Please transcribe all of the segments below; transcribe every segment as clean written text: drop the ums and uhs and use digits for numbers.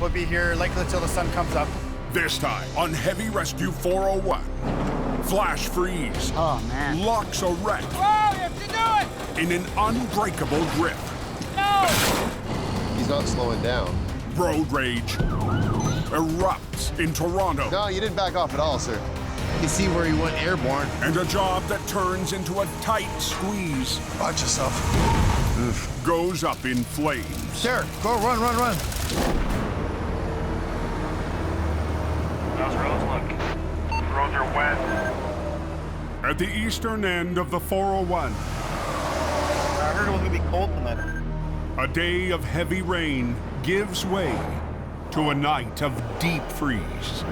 We'll be here likely till the sun comes up. This time on Heavy Rescue 401. Flash freeze. Oh, man. Locks a wreck. Whoa, you have to do it! In an unbreakable grip. No! He's not slowing down. Road rage erupts in Toronto. No, you didn't back off at all, sir. You can see where he went airborne. And a job that turns into a tight squeeze. Watch yourself. Goes up in flames. Sir, go run, run, run. Those roads look. The roads are wet. At the eastern end of the 401. I heard it was gonna be cold tonight. A day of heavy rain gives way to a night of deep freeze.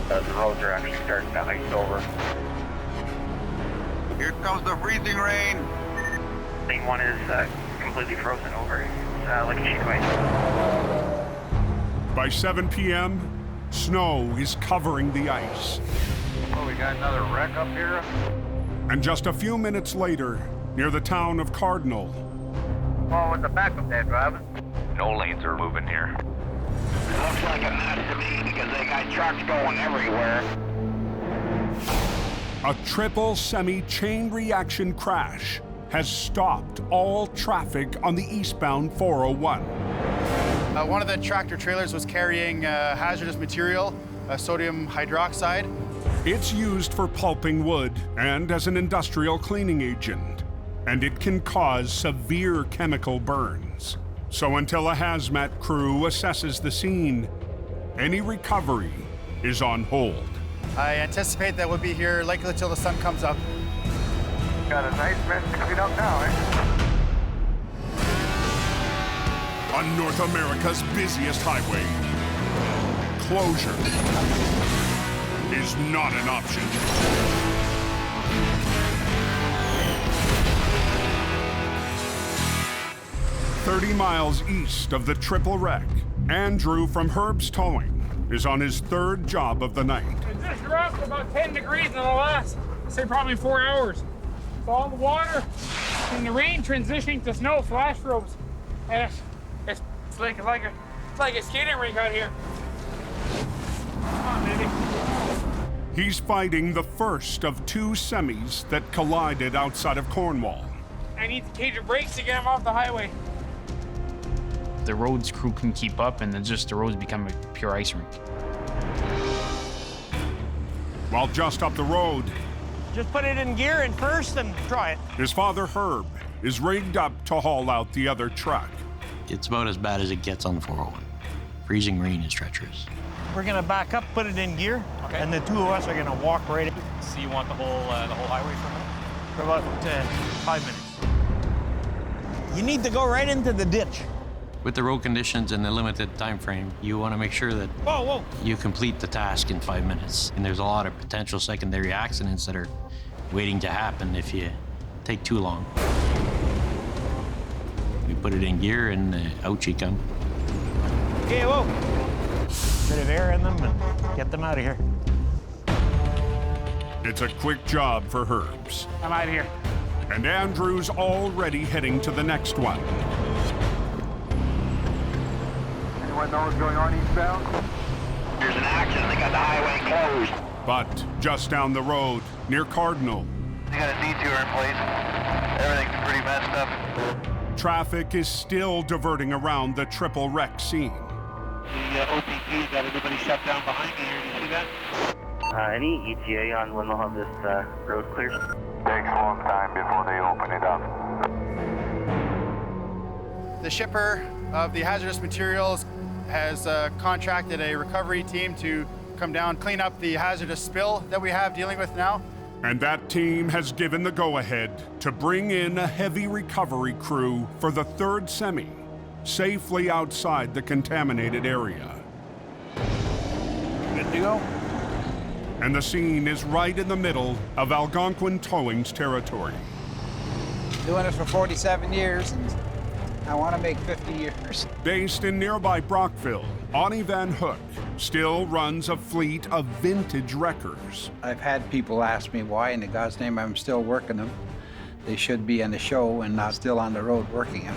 The roads are actually starting to ice over. Here comes the freezing rain. Lane 1 is completely frozen over. It's like a sheet of ice. By 7 p.m., snow is covering the ice. Oh, we got another wreck up here. And just a few minutes later, near the town of Cardinal. Oh, with the backup there, driving. No lanes are moving here. It looks like a mess to me because they got trucks going everywhere. A triple semi-chain reaction crash has stopped all traffic on the eastbound 401. One of the tractor trailers was carrying hazardous material, sodium hydroxide. It's used for pulping wood and as an industrial cleaning agent, and it can cause severe chemical burns. So until a hazmat crew assesses the scene, any recovery is on hold. I anticipate that we'll be here likely till the sun comes up. Got a nice mess coming up now, eh? On North America's busiest highway, closure is not an option. "30 miles east of the triple wreck, Andrew from Herb's Towing is on his third job of the night. It just dropped about 10 degrees in the last, say, probably 4 hours. So all the water and the rain transitioning to snow flash froze. And it's like a skating rink out here. Come on, baby. He's fighting the first of two semis that collided outside of Cornwall. I need to cage the brakes to get them off the highway. The roads crew can keep up, and then just the roads become a pure ice rink. While just up the road, Just put it in gear and first and try it. his father Herb is rigged up to haul out the other truck. It's about as bad as it gets on the 401. Freezing rain is treacherous. We're gonna back up, put it in gear, and the two of us are gonna walk right in So you want the whole highway for a minute? for about 5 minutes. You need to go right into the ditch. With the road conditions and the limited time frame, you want to make sure that Whoa, whoa. you complete the task in 5 minutes. And there's a lot of potential secondary accidents that are waiting to happen if you take too long. We put it in gear and out you come. Okay, whoa. Bit of air in them and get them out of here. It's a quick job for Herb's. I'm out of here. And Andrew's already heading to the next one. Anyone know what's going on eastbound? There's an accident. They got the highway closed. But just down the road, near Cardinal, They got a detour in place. Everything's pretty messed up. traffic is still diverting around the triple wreck scene. The OPP got everybody shut down behind me here. You see that? Any ETA on when they'll have this road cleared? Takes a long time before they open it up. The shipper of the hazardous materials has contracted a recovery team to come down, clean up the hazardous spill that we have dealing with now. And that team has given the go-ahead to bring in a heavy recovery crew for the third semi, safely outside the contaminated area. Good to go? And the scene is right in the middle of Algonquin Towing's territory. Doing this for 47 years, and I want to make 50 years. Based in nearby Brockville, Ani Van Hook still runs a fleet of vintage wreckers. I've had people ask me why in God's name I'm still working them. They should be in the show and not still on the road working them.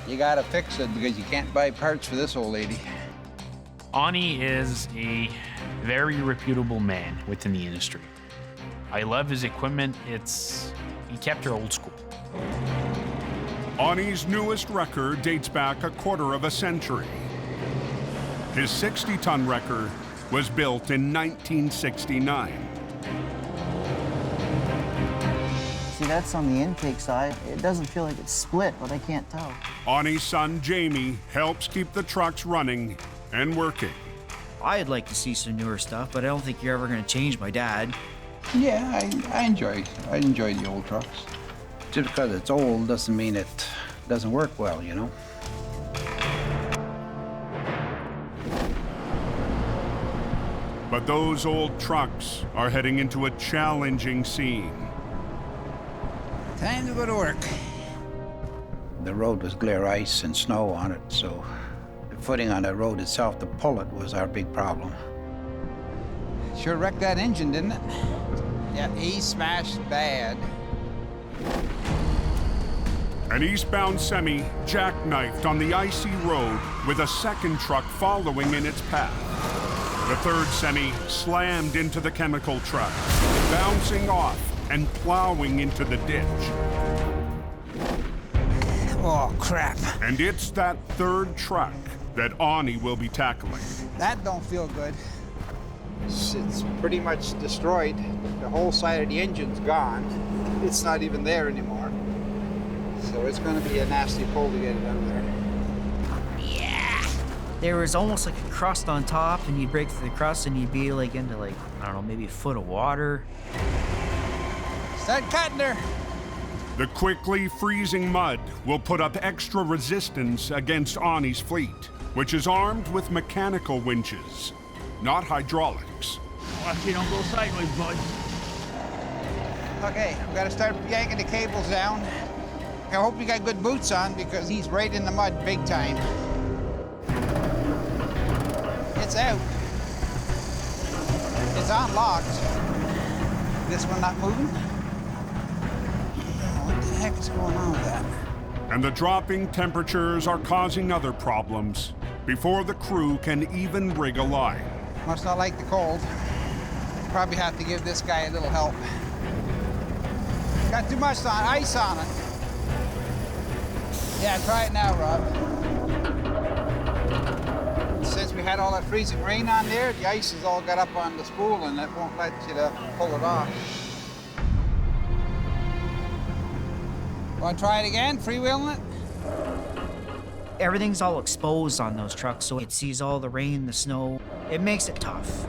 You gotta fix it because you can't buy parts for this old lady. Ani is a very reputable man within the industry. I love his equipment. He kept her old school. Ani's newest wrecker dates back a quarter of a century. His 60-ton wrecker was built in 1969. See, that's on the intake side. It doesn't feel like it's split, but I can't tell. Ani's son, Jamie, helps keep the trucks running and working. I'd like to see some newer stuff, but I don't think you're ever going to change my dad. Yeah, I enjoy the old trucks. Just because it's old doesn't mean it doesn't work well, you know? But those old trucks are heading into a challenging scene. Time to go to work. The road was glare ice and snow on it, so the footing on the road itself to pull it was our big problem. Sure wrecked that engine, didn't it? Yeah, he smashed bad. An eastbound semi jackknifed on the icy road with a second truck following in its path. The third semi slammed into the chemical truck, bouncing off and plowing into the ditch. Oh, crap. And it's that third truck that Ani will be tackling. That don't feel good. It's pretty much destroyed. The whole side of the engine's gone. It's not even there anymore. So it's going to be a nasty pull to get it out of there. There was almost like a crust on top, and you'd break through the crust and you'd be like into like, I don't know, maybe a foot of water. Start cutting her. The quickly freezing mud will put up extra resistance against Ani's fleet, which is armed with mechanical winches, not hydraulics. Watch you don't go sideways, bud. Okay, we got to start yanking the cables down. I hope you got good boots on because he's right in the mud big time. It's out. It's unlocked. This one not moving? What the heck is going on with that? And the dropping temperatures are causing other problems before the crew can even rig a line. Must not like the cold. Probably have to give this guy a little help. Got too much ice on it. Yeah, try it now, Rob. Since we had all that freezing rain on there, the ice has all got up on the spool and it won't let you to pull it off. Want to try it again, freewheeling it? Everything's all exposed on those trucks, so it sees all the rain, the snow. It makes it tough.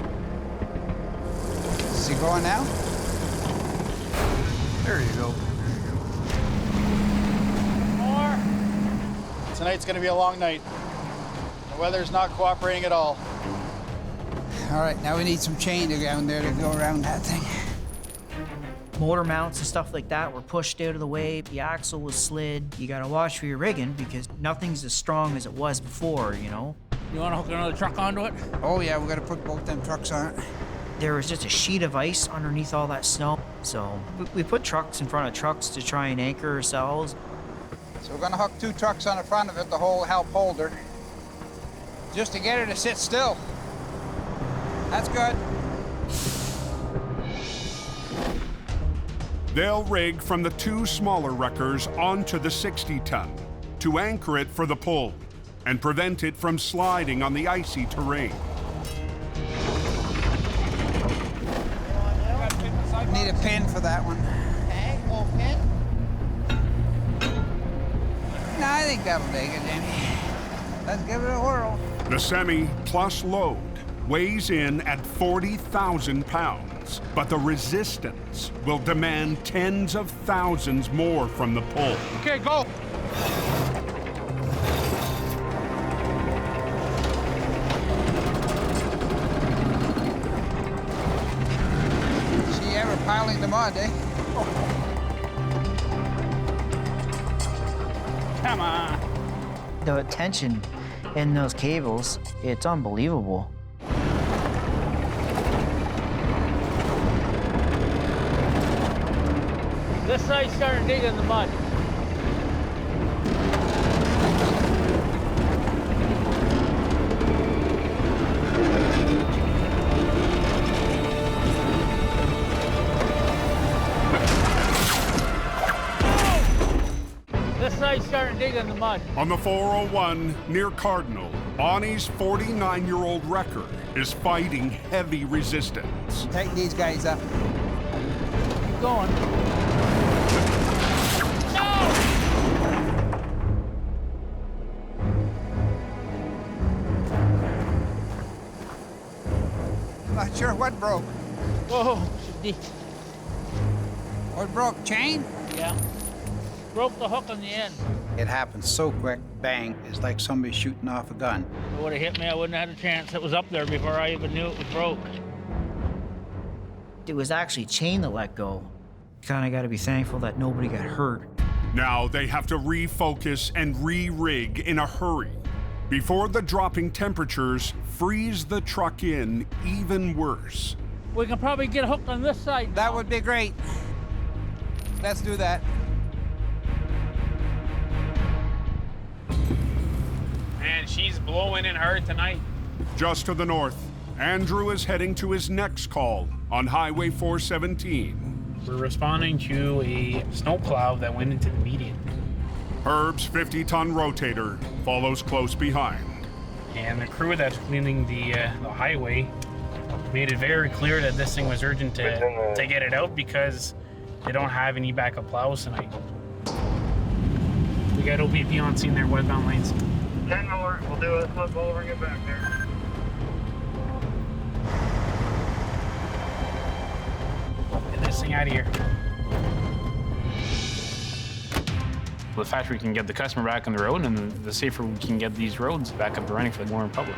Is he going now? There you go. More. Tonight's going to be a long night. The weather's not cooperating at all. All right, now we need some chain to go down there to go around that thing. Motor mounts and stuff like that were pushed out of the way. The axle was slid. You gotta watch for your rigging because nothing's as strong as it was before, you know? You want to hook another truck onto it? Oh yeah, we got to put both them trucks on it. There was just a sheet of ice underneath all that snow. So we put trucks in front of trucks to try and anchor ourselves. So we're gonna hook 2 trucks on the front of it to help hold her. Just to get her to sit still. That's good. They'll rig from the 2 smaller wreckers onto the 60-ton to anchor it for the pull and prevent it from sliding on the icy terrain. Need a pin for that one. Okay, oh, pin? No, I think that'll take it, Jimmy. Let's give it a whirl. The semi plus load weighs in at 40,000 pounds, but the resistance will demand tens of thousands more from the pull. Okay, go. See ever piling the mud, eh? Come on. The tension in those cables, it's unbelievable. This side's starting to dig in the mud. side's starting to dig in the mud. On the 401 near Cardinal, Bonnie's 49-year-old wrecker is fighting heavy resistance. Tighten these guys up. Keep going. No! Not sure what broke. Whoa. What broke? Chain? Yeah. Broke the hook on the end. It happened so quick. Bang. It's like somebody shooting off a gun. If it would have hit me, I wouldn't have had a chance. It was up there before I even knew it was broke. It was actually chain that let go. Kind of got to be thankful that nobody got hurt. Now they have to refocus and re-rig in a hurry before the dropping temperatures freeze the truck in even worse. We can probably get hooked on this side now. That would be great. Let's do that. Man, she's blowing in hard tonight. Just to the north, Andrew is heading to his next call on Highway 417. We're responding to a snowplow that went into the median. Herb's 50-ton rotator follows close behind. And the crew that's cleaning the highway made it very clear that this thing was urgent to get it out because they don't have any backup plows tonight. We got OBP on scene there, westbound lanes. 10 more, we'll do it. We'll bring it back there. Get this thing out of here. The faster we can get the customer back on the road, and the safer we can get these roads back up and running for the more public.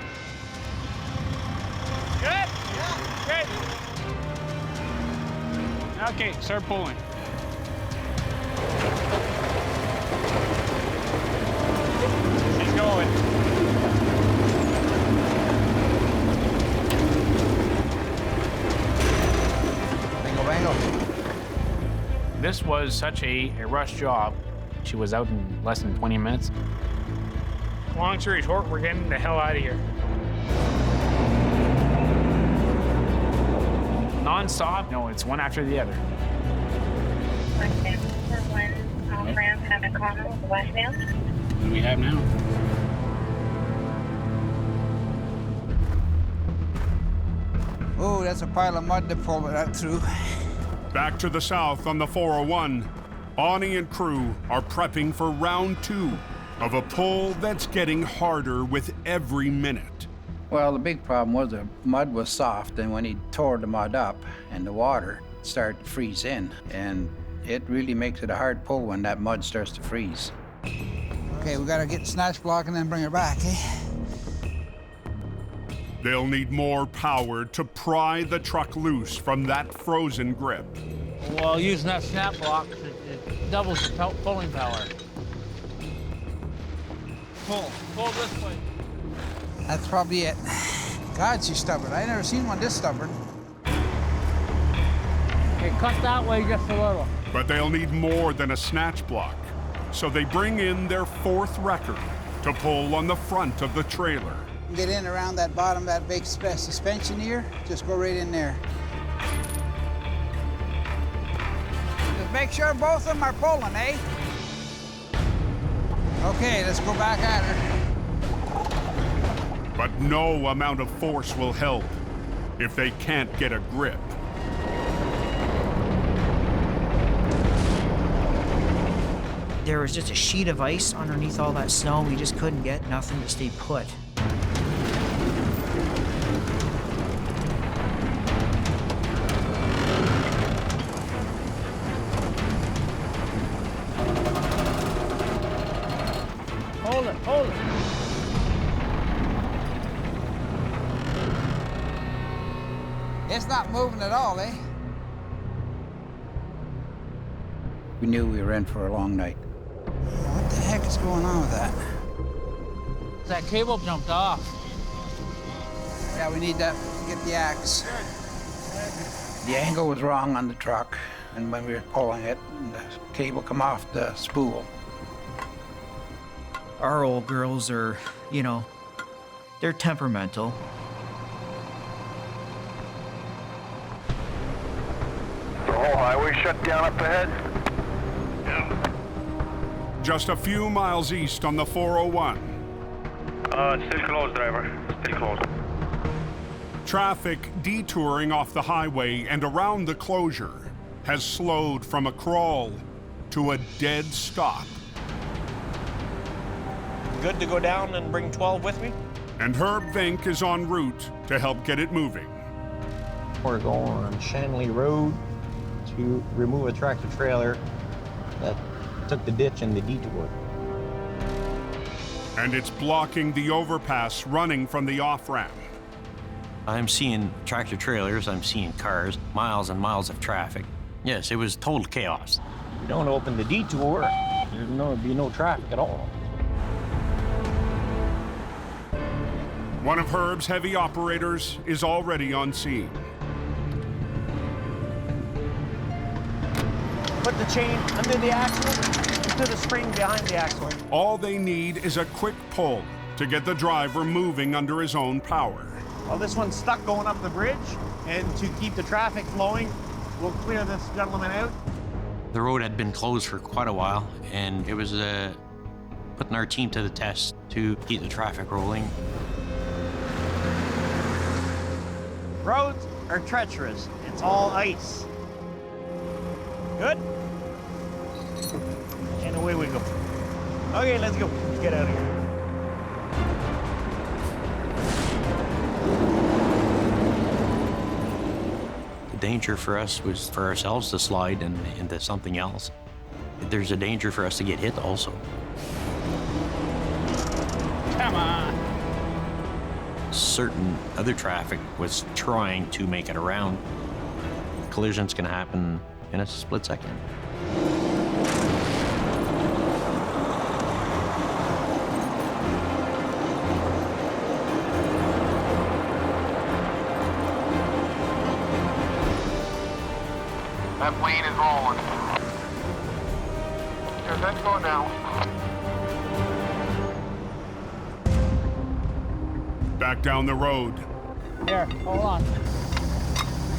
Good? Yeah. Good. Okay, start pulling. She's going. Bingo, bango. This was such a rush job. She was out in less than 20 minutes. Long story short, we're getting the hell out of here. Non-stop? No, it's one after the other. Off-ramp, have a call, westbound. What do we have now? Oh, that's a pile of mud to pull it out through. Back to the south on the 401, Bonnie and crew are prepping for round 2 of a pull that's getting harder with every minute. Well, the big problem was the mud was soft, and when he tore the mud up and the water started to freeze in, and it really makes it a hard pull when that mud starts to freeze. Okay, we gotta get the snatch block and then bring her back, eh? They'll need more power to pry the truck loose from that frozen grip. Well, using that snap block, it doubles the pulling power. Pull this way. That's probably it. God, she's stubborn. I never seen one this stubborn. Okay, cut that way just a little. But they'll need more than a snatch block, so they bring in their 4th wrecker to pull on the front of the trailer. Get in around that bottom of that big suspension here. Just go right in there. Just make sure both of them are pulling, eh? Okay, let's go back at her. But no amount of force will help if they can't get a grip. There was just a sheet of ice underneath all that snow. We just couldn't get nothing to stay put. Hold it, hold it. It's not moving at all, eh? We knew we were in for a long night. What the heck is going on with that? That cable jumped off. Yeah, we need to get the axe. The angle was wrong on the truck, and when we were pulling it, the cable come off the spool. Our old girls are, you know, they're temperamental. The whole highway shut down up ahead? just a few miles east on the 401. Still closed, driver. Still closed. Traffic detouring off the highway and around the closure has slowed from a crawl to a dead stop. Good to go down and bring 12 with me? And Herb Vink is en route to help get it moving. We're going on Shanley Road to remove a tractor trailer that took the ditch and the detour. And it's blocking the overpass running from the off-ramp. I'm seeing tractor trailers, I'm seeing cars, miles and miles of traffic. Yes, it was total chaos. If we don't open the detour, there'd be no traffic at all. One of Herb's heavy operators is already on scene. Put the chain under the axle, into the spring behind the axle. All they need is a quick pull to get the driver moving under his own power. Well, this one's stuck going up the bridge, and to keep the traffic flowing, we'll clear this gentleman out. The road had been closed for quite a while, and it was putting our team to the test to keep the traffic rolling. Roads are treacherous. It's all ice. Good? And away we go. Okay, let's go. Let's get out of here. The danger for us was for ourselves to slide into something else. There's a danger for us to get hit also. Come on. Certain other traffic was trying to make it around. Collision's gonna happen in a split second. That plane is rolling. Is that going down? Back down the road. Here, hold on.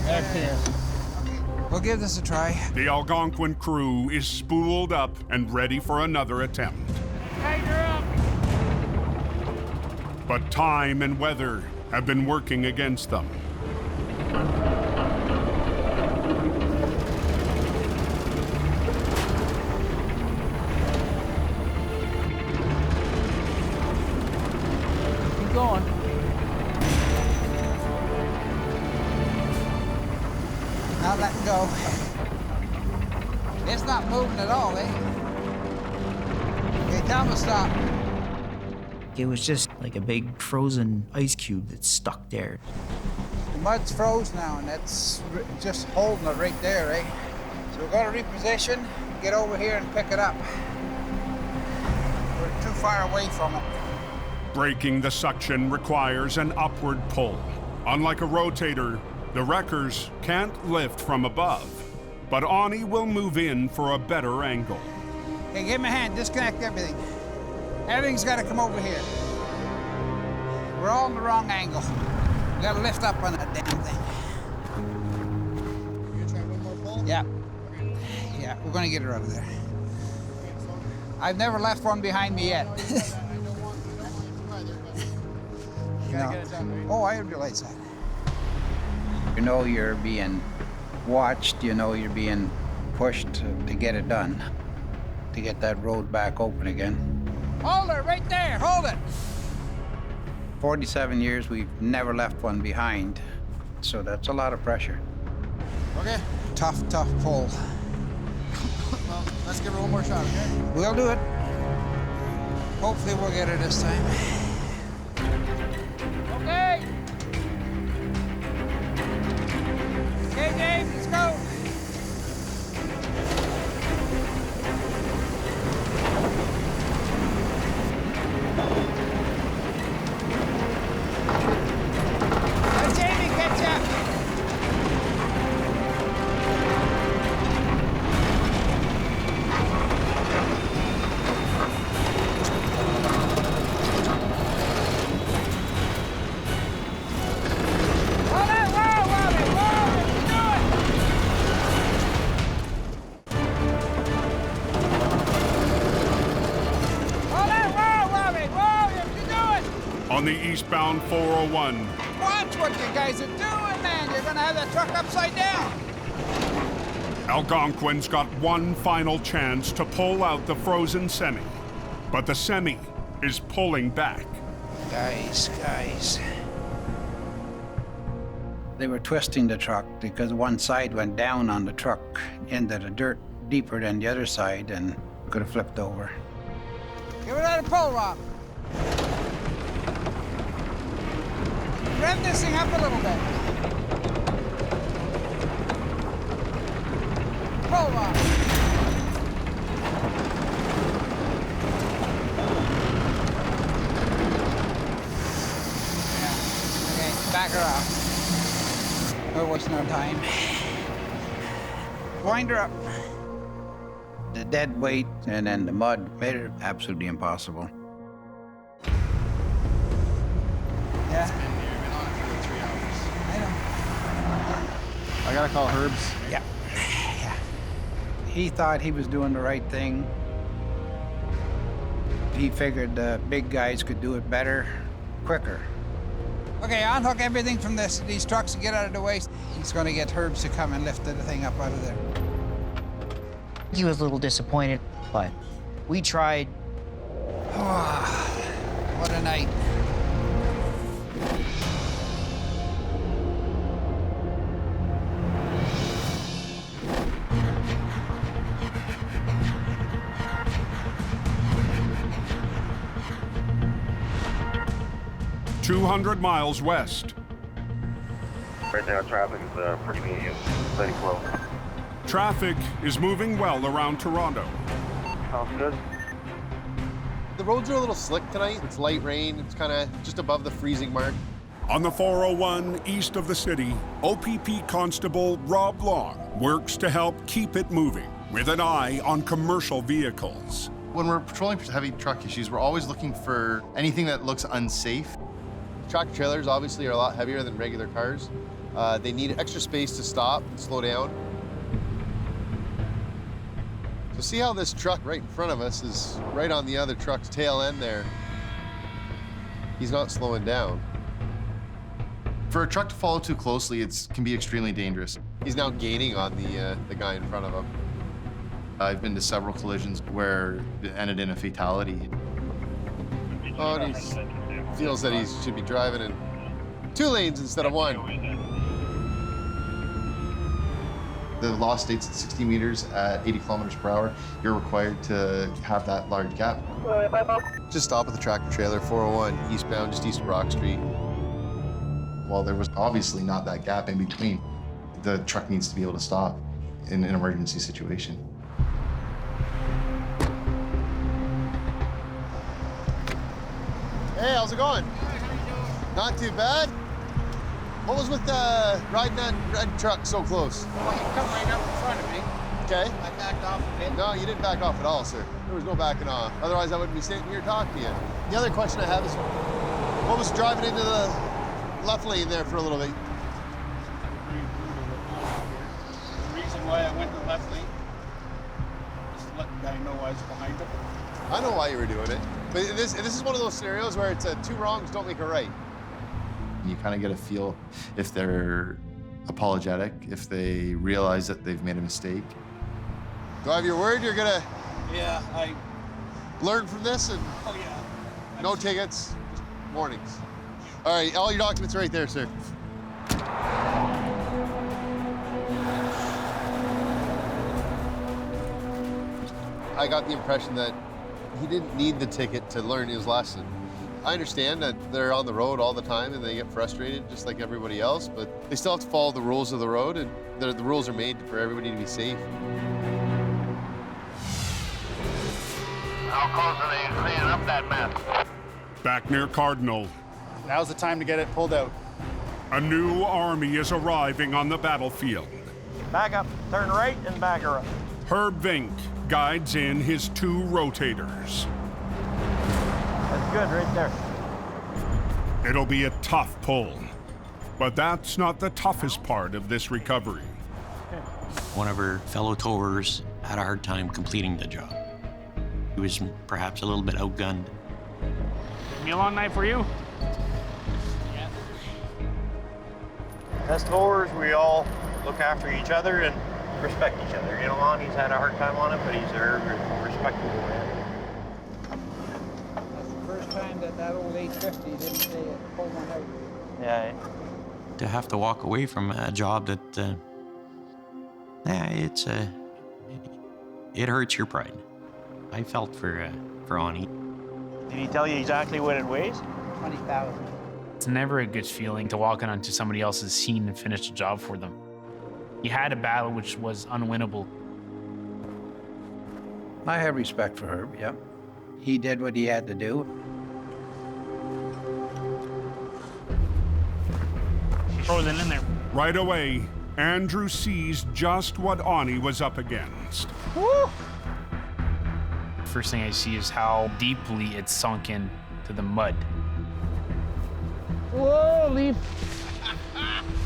There it is. We'll give this a try. The Algonquin crew is spooled up and ready for another attempt. Tighten her up. But time and weather have been working against them. Keep going. Not letting go. It's not moving at all, eh? Okay, tell them to stop. It was just like a big frozen ice cube that's stuck there. The mud's froze now, and that's just holding it right there, right? So we've got to reposition, get over here and pick it up. We're too far away from it. Breaking the suction requires an upward pull. Unlike a rotator, the wreckers can't lift from above, but Ani will move in for a better angle. Okay, give me a hand, disconnect everything. Everything's got to come over here. We're all in the wrong angle. We got to lift up on that damn thing. You gonna try one more pull? Yeah. Okay. Yeah, we're gonna get her out of there. I've never left one behind me yet. No. Oh, I realize that. You know you're being watched, you know you're being pushed to get it done, to get that road back open again. Hold her right there, hold it! 47 years, we've never left one behind, so that's a lot of pressure. Okay. Tough pull. Well, let's give her one more shot, okay? We'll do it. Hopefully we'll get her this time. Okay. Okay, Dave, let's go. Let Jamie catch up. on the eastbound 401. Watch what you guys are doing, man. You're gonna have that truck upside down. Algonquin's got one final chance to pull out the frozen semi, but the semi is pulling back. Guys. They were twisting the truck because one side went down on the truck into the dirt deeper than the other side and could have flipped over. Give it out a pull, Rob. Rev this thing up a little bit. Pull, Rob. Yeah. Okay, back her up. We're wasting our time. Wind her up. The dead weight and then the mud made it absolutely impossible. Yeah. It's been on it for 3 hours. I know. I gotta call Herbs. Yeah. He thought he was doing the right thing. He figured the big guys could do it better, quicker. Okay, unhook everything from these trucks and get out of the way. He's gonna get Herbs to come and lift the thing up out of there. He was a little disappointed, but we tried. What a night. "200 miles west. Right now, traffic is pretty medium, pretty close. Traffic is moving well around Toronto. Sounds good. The roads are a little slick tonight. It's light rain. It's kind of just above the freezing mark. On the 401 east of the city, OPP Constable Rob Long works to help keep it moving with an eye on commercial vehicles. When we're patrolling heavy truck issues, we're always looking for anything that looks unsafe. Tractor trailers obviously are a lot heavier than regular cars. They need extra space to stop and slow down. So see how this truck right in front of us is right on the other truck's tail end there. He's not slowing down. For a truck to follow too closely, it can be extremely dangerous. He's now gaining on the guy in front of him. I've been to several collisions where it ended in a fatality. Oh, and he feels that he should be driving in 2 lanes instead of 1. The law states at 60 meters at 80 kilometers per hour, you're required to have that large gap. Just stop at the tractor trailer, 401, eastbound, just east of Rock Street. Well, there was obviously not that gap in between. The truck needs to be able to stop in an emergency situation. Hey, how's it going? Not too bad. What was with riding that red truck so close? Well, he come right up in front of me. Okay. I backed off a bit. No, you didn't back off at all, sir. There was no backing off. Otherwise, I wouldn't be sitting here talking to you. The other question I have is, what was driving into the left lane there for a little bit? The reason why I went to the left lane is to let the guy know I was behind him. I know why you were doing it, but this is one of those scenarios where it's 2 wrongs don't make a right. You kind of get a feel if they're apologetic, if they realize that they've made a mistake. Do I have your word you're gonna Yeah, I... learn from this and Oh, yeah. no tickets, just warnings? All right, all your documents are right there, sir. I got the impression that he didn't need the ticket to learn his lesson. I understand that they're on the road all the time and they get frustrated just like everybody else, but they still have to follow the rules of the road, and the rules are made for everybody to be safe. How close are they cleaning up that mess? Back near Cardinal, Now's the time to get it pulled out. a new army is arriving on the battlefield. Back up, turn right, and back her up. Herb Vink guides in his 2 rotators. That's good right there. It'll be a tough pull, but that's not the toughest part of this recovery. One of her fellow towers had a hard time completing the job. He was perhaps a little bit outgunned. Be a long night for you. As towers, we all look after each other and respect each other. You know, Lonnie's had a hard time on it, but he's a very respectable man. That's the first time that old 850 didn't say pull one out. Yeah. To have to walk away from a job that, it hurts your pride. I felt for Ani. Did he tell you exactly what it weighs? 20,000. It's never a good feeling to walk onto somebody else's scene and finish the job for them. He had a battle which was unwinnable. I have respect for Herb, yep. He did what he had to do. She throws it in there. Right away, Andrew sees just what Ani was up against. Woo! First thing I see is how deeply it's sunk in to the mud. Whoa, leaf.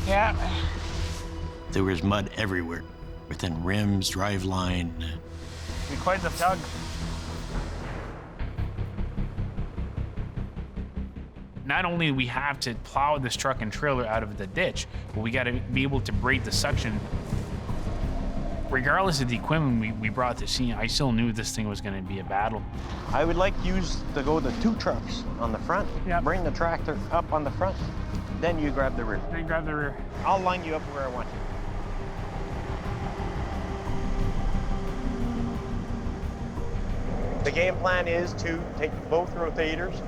Yeah. There was mud everywhere, within rims, driveline. Be quite the tug. Not only do we have to plow this truck and trailer out of the ditch, but we got to be able to break the suction. Regardless of the equipment we brought to scene, I still knew this thing was going to be a battle. I would like you to go the 2 trucks on the front, Yep. Bring the tractor up on the front, then you grab the rear. Then grab the rear. I'll line you up where I want you. The game plan is to take both rotators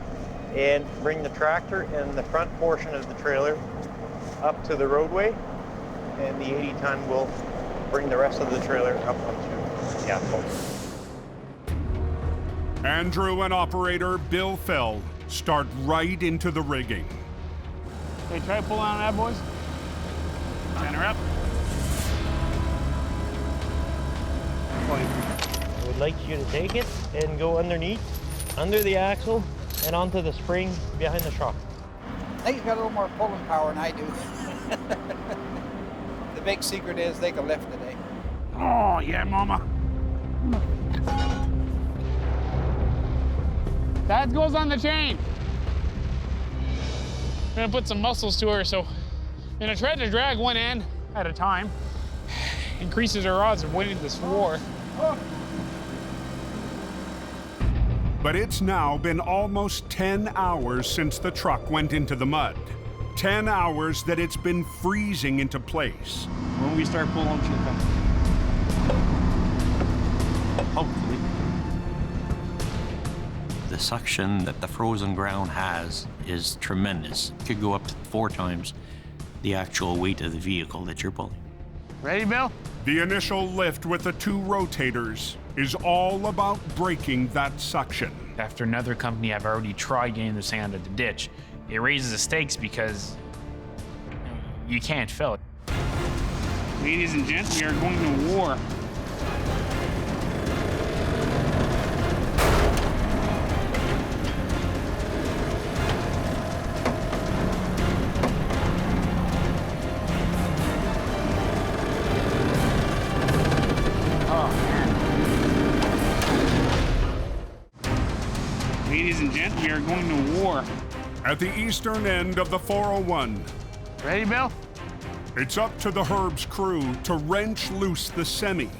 and bring the tractor and the front portion of the trailer up to the roadway, and the 80-ton will bring the rest of the trailer up onto the asphalt. Andrew and operator Bill Fell start right into the rigging. Okay, try to pull on that, boys. Stand her up. I would like you to take it and go underneath, under the axle, and onto the spring behind the shock. I think he's got a little more pulling power than I do. The big secret is they can lift today. Oh, yeah, mama. That goes on the chain. We're gonna put some muscles to her, so I'm gonna try to drag one end at a time. Increases our odds of winning this war. But it's now been almost 10 hours since the truck went into the mud. 10 hours that it's been freezing into place. When we start pulling, she'll come. Hopefully. The suction that the frozen ground has is tremendous. It could go up to 4 times the actual weight of the vehicle that you're pulling. Ready, Bill? The initial lift with the 2 rotators is all about breaking that suction. After another company I've already tried getting this thing out of the ditch, it raises the stakes because you can't fill it. Ladies and gents, we are going to war. Ladies and gents, we are going to war. At the eastern end of the 401, Ready, Bill? it's up to the Herb's crew to wrench loose the semi,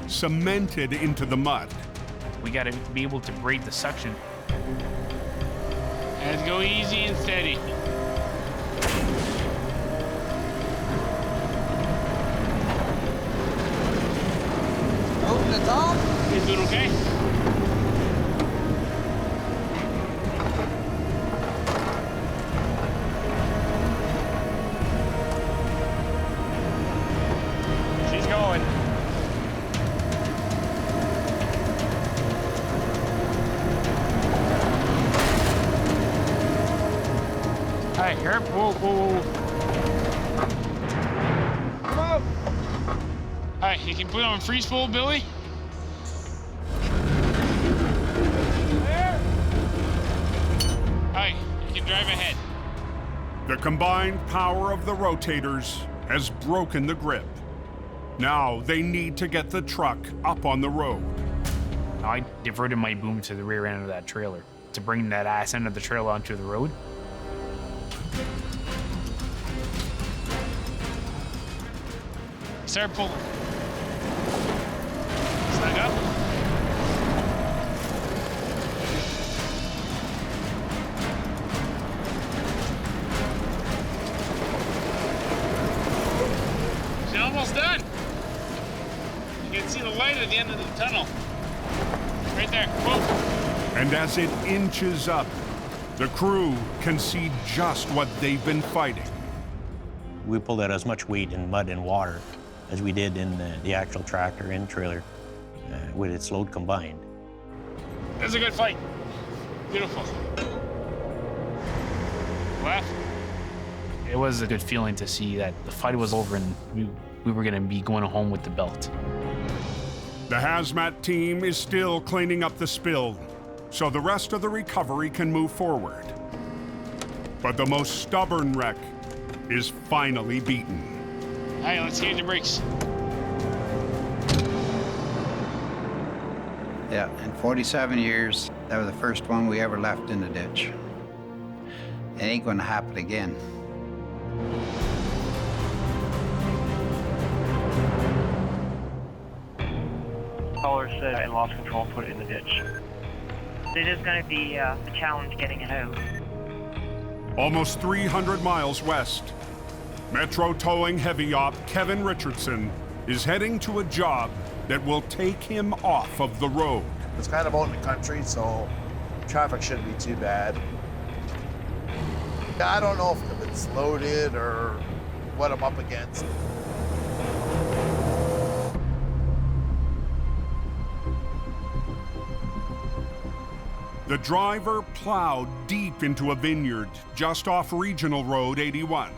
cemented into the mud. We got to be able to break the suction. Let's go easy and steady. Over the top. You doing okay? She's going. All right, here. Whoa, whoa, whoa. Come on. All right, you can put on freeze full, Billy. There. All right, you can drive ahead. The combined power of the rotators has broken the grip. Now they need to get the truck up on the road. I diverted my boom to the rear end of that trailer to bring that ass end of the trailer onto the road. start pulling. Snug up. She's almost done. You can see the light at the end of the tunnel. Right there. Whoa. And as it inches up, the crew can see just what they've been fighting. We pulled out as much weight in mud and water as we did in the actual tractor and trailer with its load combined. It was a good fight. Beautiful. Left. It was a good feeling to see that the fight was over and we were going to be going home with the belt. The hazmat team is still cleaning up the spill, so the rest of the recovery can move forward. But the most stubborn wreck is finally beaten. All right, let's change the brakes. Yeah, in 47 years, that was the first one we ever left in the ditch. It ain't gonna happen again. Caller said I lost control, put it in the ditch. It is going to be a challenge getting it out. Almost 300 miles west, Metro towing heavy op Kevin Richardson is heading to a job that will take him off of the road. It's kind of out in the country, so traffic shouldn't be too bad. I don't know if it's loaded or what I'm up against. The driver plowed deep into a vineyard just off Regional Road 81.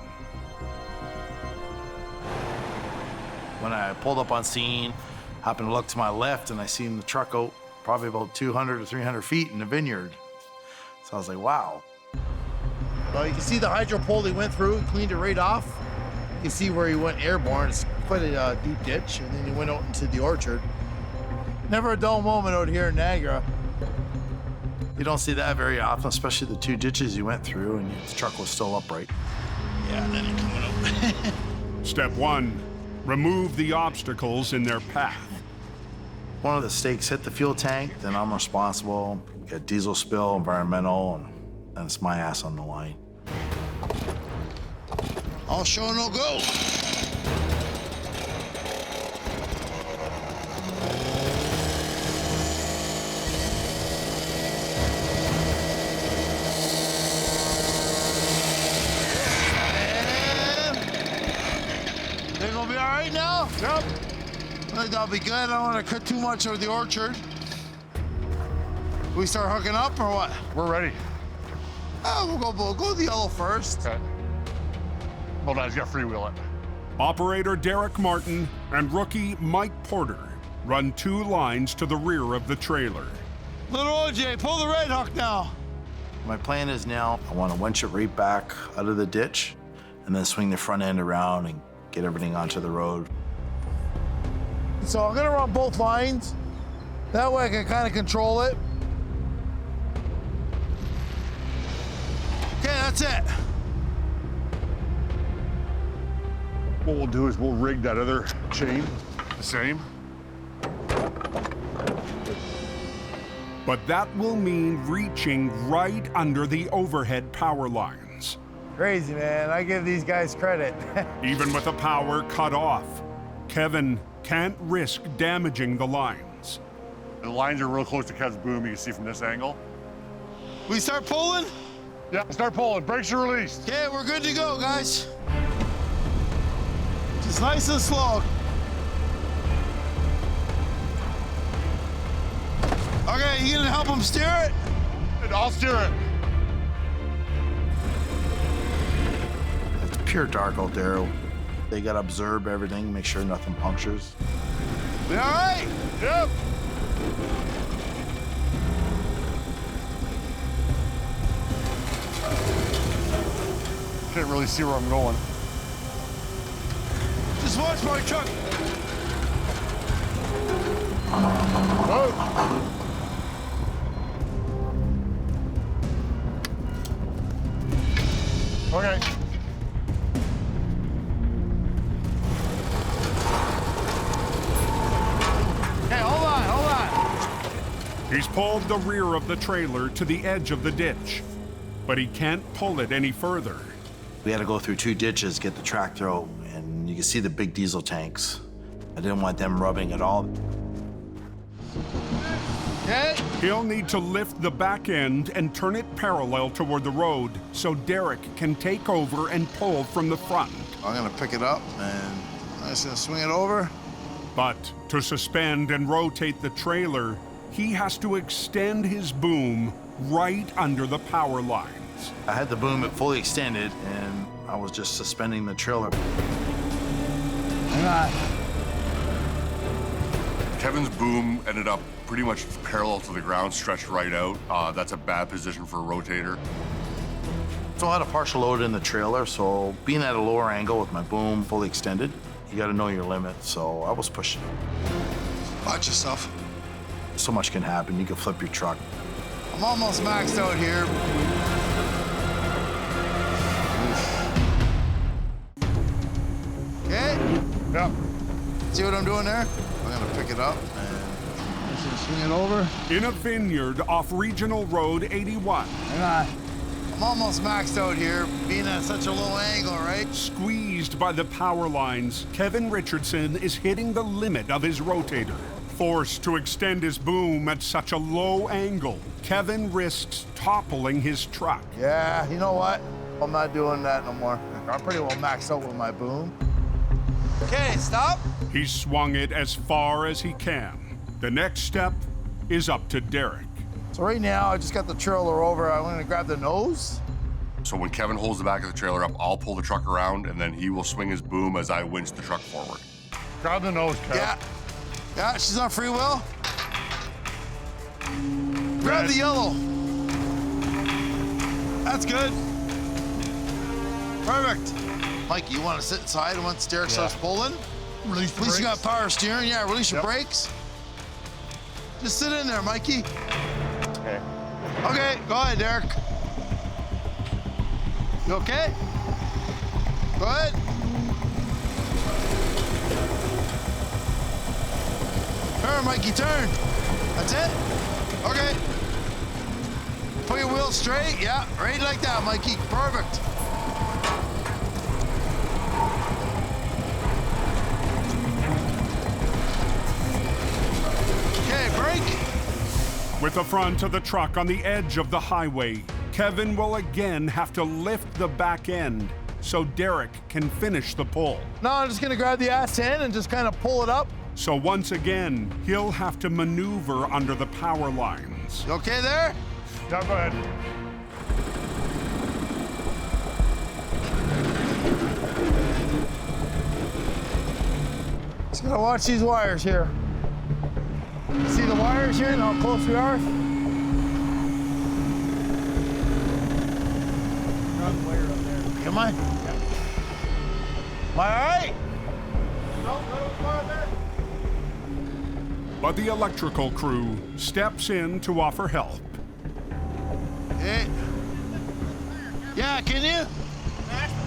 When I pulled up on scene, happened to look to my left and I seen the truck out probably about 200 or 300 feet in the vineyard. So I was like, wow. Well, you can see the hydro pole he went through, cleaned it right off. You can see where he went airborne. It's quite a deep ditch, and then he went out into the orchard. Never a dull moment out here in Niagara. You don't see that very often, especially the two ditches you went through and the truck was still upright. Yeah, then you're coming out. Step 1, remove the obstacles in their path. One of the stakes hit the fuel tank, then I'm responsible. Get diesel spill, environmental, and it's my ass on the line. All show, no go. They gonna be all right now? Yep. I think that'll be good. I don't want to cut too much of the orchard. We start hooking up or what? We're ready. Oh, we'll go the yellow first. Okay. Hold on, he's got freewheel it. Operator Derek Martin and rookie Mike Porter run 2 lines to the rear of the trailer. Little OJ, pull the red hook now. My plan is now, I want to winch it right back out of the ditch and then swing the front end around and get everything onto the road. So I'm gonna run both lines. That way I can kind of control it. Okay, that's it. What we'll do is we'll rig that other chain the same. But that will mean reaching right under the overhead power lines. Crazy, man. I give these guys credit. Even with the power cut off, Kevin can't risk damaging the lines. The lines are real close to Kev's boom, you can see from this angle. We start pulling? Yeah, start pulling. Brakes are released. Okay, we're good to go, guys. Just nice and slow. Okay, you gonna help him steer it? I'll steer it. It's pure dark out there. They gotta observe everything, make sure nothing punctures. We all right? Yep. Can't really see where I'm going. Just watch my truck. Oh. Okay. pulled the rear of the trailer to the edge of the ditch, but he can't pull it any further. We had to go through 2 ditches, get the tractor out, and you can see the big diesel tanks. I didn't want them rubbing at all. Okay. He'll need to lift the back end and turn it parallel toward the road so Derek can take over and pull from the front. I'm gonna pick it up and I'm just gonna swing it over. But to suspend and rotate the trailer, he has to extend his boom right under the power lines. I had the boom fully extended and I was just suspending the trailer. Hang on. Kevin's boom ended up pretty much parallel to the ground, stretched right out. That's a bad position for a rotator. So I had a partial load in the trailer, so being at a lower angle with my boom fully extended, you gotta know your limit, so I was pushing. Watch yourself. So much can happen, you can flip your truck. I'm almost maxed out here. Okay? Yep. See what I'm doing there? I'm gonna pick it up and swing it over. In a vineyard off Regional Road 81. Hang on. I'm almost maxed out here, being at such a low angle, right? Squeezed by the power lines, Kevin Richardson is hitting the limit of his rotator. Forced to extend his boom at such a low angle, Kevin risks toppling his truck. Yeah, you know what? I'm not doing that no more. I'm pretty well maxed out with my boom. Okay, stop. He's swung it as far as he can. The next step is up to Derek. So right now, I just got the trailer over. I'm gonna grab the nose. So when Kevin holds the back of the trailer up, I'll pull the truck around and then he will swing his boom as I winch the truck forward. Grab the nose, Kev. Yeah. Yeah, she's on free will. Grab the yellow. That's good. Perfect. Mikey, you want to sit inside once Derek starts pulling? Release the At least you got brakes. power steering. Yeah, release your brakes. Just sit in there, Mikey. Okay. Okay, go ahead, Derek. You okay? Go ahead. Turn, Mikey, turn. That's it? Okay. Put your wheels straight. Yeah, right like that, Mikey. Perfect. Okay, brake. With the front of the truck on the edge of the highway, Kevin will again have to lift the back end so Derek can finish the pull. No, I'm just gonna grab the ass end and just kind of pull it up. So once again, he'll have to maneuver under the power lines. You okay there? Yeah, go ahead. Just gotta watch these wires here. You see the wires here and how close we are? Come on. Am I all right? But the electrical crew steps in to offer help. Hey. Yeah, can you?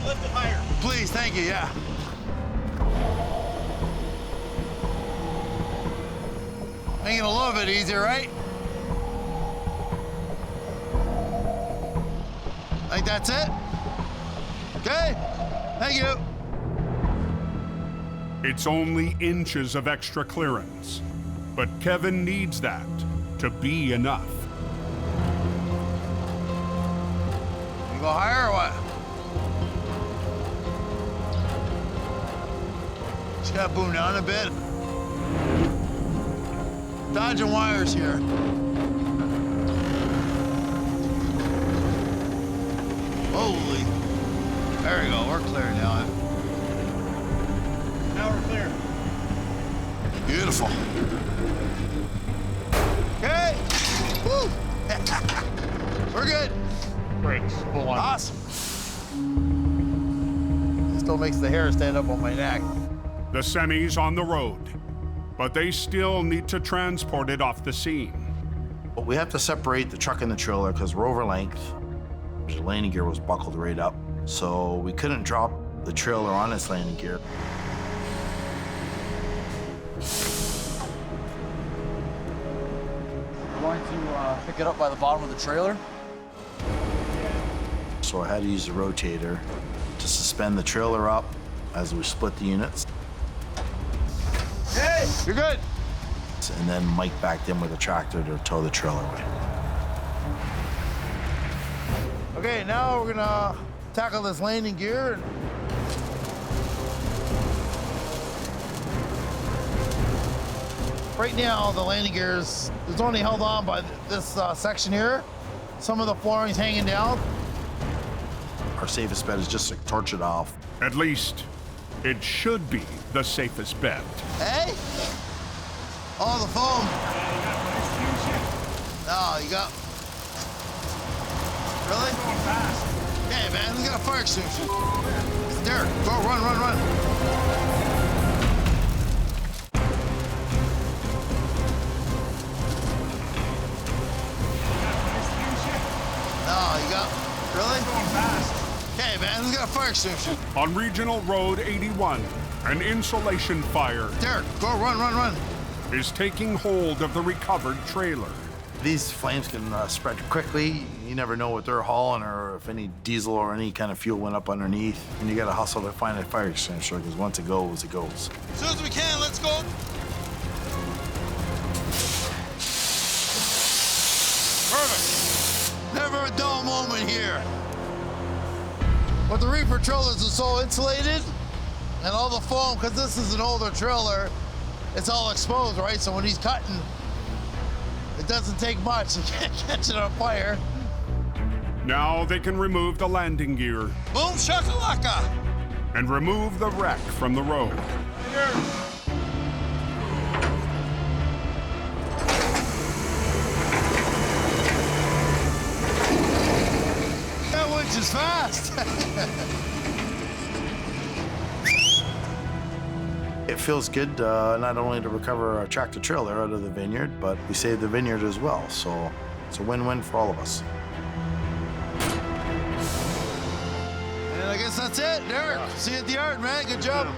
Lift it higher. Please, thank you, yeah. Making a little bit easier, right? I think that's it. Okay, thank you. It's only inches of extra clearance, but Kevin needs that to be enough. You go higher or what? Just gotta boom down a bit. Dodging wires here. Holy. There we go, we're clear now. Now we're clear. Beautiful. Okay. Woo. We're good. Brakes. Pull on. Awesome. Still makes the hair stand up on my neck. The semi's on the road, but they still need to transport it off the scene. But we have to separate the truck and the trailer because we're over length. The landing gear was buckled right up, so we couldn't drop the trailer on its landing gear. Once you pick it up by the bottom of the trailer. So I had to use the rotator to suspend the trailer up as we split the units. Hey, you're good. And then Mike backed in with a tractor to tow the trailer away. Okay, now we're gonna tackle this landing gear. Right now, the landing gear is only held on by this section here. Some of the flooring's hanging down. Our safest bet is just to torch it off. At least, it should be the safest bet. Hey? Oh, the foam. No, you got... Really? Going fast. Hey, man, we got a fire extinguisher. Derek, go, run. No, you got... Really? Going fast. Hey, man, we got a fire extinguisher. On Regional Road 81, an insulation fire. Derek, go, run. Is taking hold of the recovered trailer. These flames can spread quickly. You never know what they're hauling or if any diesel or any kind of fuel went up underneath. And you gotta hustle to find a fire extinguisher because once it goes, it goes. As soon as we can, let's go. Perfect. Never a dull moment here. But the reefer trailers are so insulated and all the foam, because this is an older trailer, it's all exposed, right? So when he's cutting, it doesn't take much. You can't catch it on fire. Now they can remove the landing gear. Boom shakalaka! And remove the wreck from the road. That winch is fast. It feels good not only to recover a tractor trailer out of the Vineyard, but we saved the Vineyard as well. So it's a win-win for all of us. And I guess that's it, Derek. See you at the yard, man. Good job.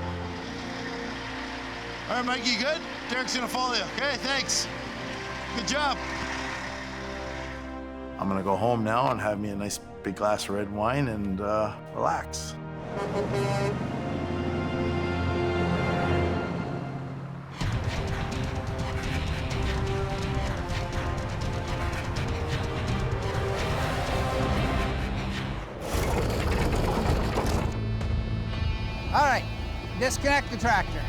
All right, Mike, you good? Derek's gonna follow you. Okay, thanks. Good job. I'm gonna go home now and have me a nice big glass of red wine and relax. All right, disconnect the tractor.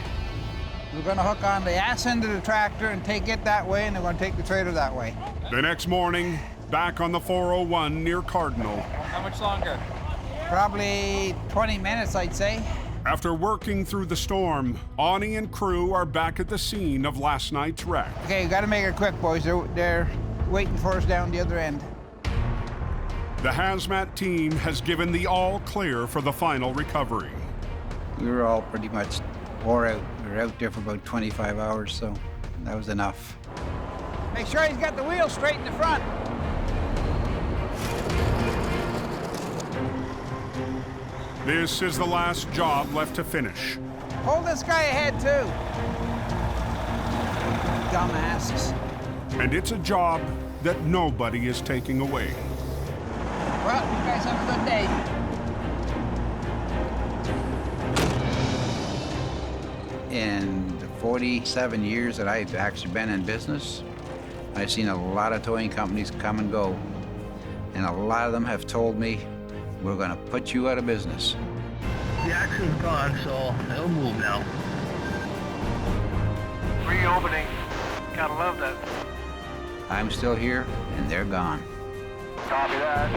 We're gonna hook on the ass end of the tractor and take it that way, and we're gonna take the trailer that way. The next morning, back on the 401 near Cardinal. How much longer? Probably 20 minutes, I'd say. After working through the storm, Ani and crew are back at the scene of last night's wreck. Okay, we gotta make it quick, boys. They're waiting for us down the other end. The hazmat team has given the all clear for the final recovery. We were all pretty much wore out. We were out there for about 25 hours, so that was enough. Make sure he's got the wheel straight in the front. This is the last job left to finish. Hold this guy ahead, too. Dumbasses. And it's a job that nobody is taking away. Well, you guys have a good day. In the 47 years that I've actually been in business, I've seen a lot of towing companies come and go. And a lot of them have told me, we're gonna put you out of business. The action's gone, so it'll move now. Reopening. Gotta love that. I'm still here, and they're gone. Copy that.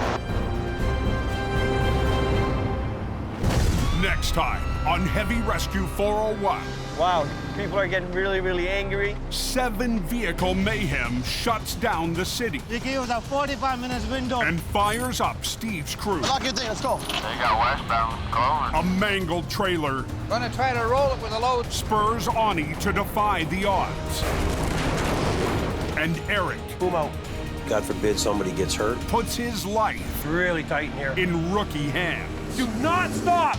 Next time on Heavy Rescue 401. Wow, people are getting really, really angry. 7-vehicle mayhem shuts down the city. They gave us a 45 minutes window. And fires up Steve's crew. Lock your thing, let's go. They got westbound calling. A mangled trailer. Gonna try to roll it with a load. Spurs Ani to defy the odds. And Eric. Boom out. God forbid somebody gets hurt. Puts his life Really tight in here. in rookie hands. Do not stop!